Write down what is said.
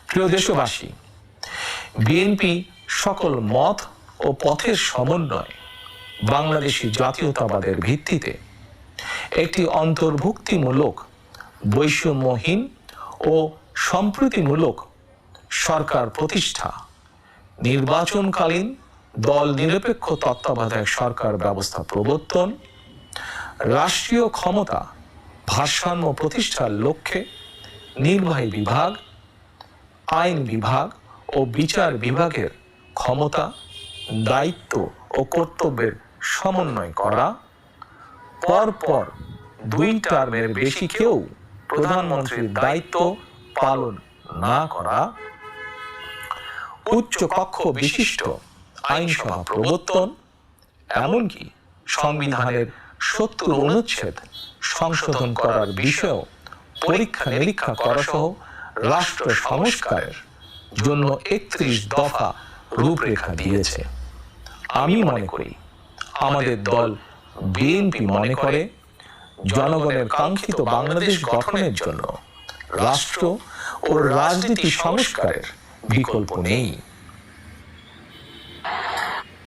প্রিয় দেশবাসী, বিএনপি সকল মত ও পথের সমন্বয় বাংলাদেশী জাতীয়তাবাদের ভিত্তিতে একটি অন্তর্ভুক্তিমূলক, বৈষম্যহীন ও সম্প্রীতিমূলক সরকার প্রতিষ্ঠা, নির্বাচনকালীন দল নিরপেক্ষ তত্ত্বাবধায়ক সরকার ব্যবস্থা প্রবর্তন, রাষ্ট্রীয় ক্ষমতা ভারসাম্য প্রতিষ্ঠার লক্ষ্যে নির্বাহী বিভাগ, আইন বিভাগ ও বিচার বিভাগের ক্ষমতা, দায়িত্ব ও কর্তব্যের সমন্বয় করা, পরপর 2 টার্মের বেশি কেউ প্রধানমন্ত্রীর দায়িত্ব পালন না করা, উচ্চ কক্ষ বিশিষ্ট আইনসভা প্রবর্তন, এমনকি সংবিধানের 70 অনুচ্ছেদ সংশোধন করার বিষয়েও পরীক্ষা নিরীক্ষা করা সহ রাষ্ট্র সংস্কারের জন্য 31 দফা রূপরেখা দিয়েছে। আমি মনে করি, আমাদের দল বিএনপি মনে করে, জনগণের কাঙ্ক্ষিত বাংলাদেশ গঠনের জন্য রাষ্ট্র ও রাজনীতি সংস্কারের বিকল্প নেই।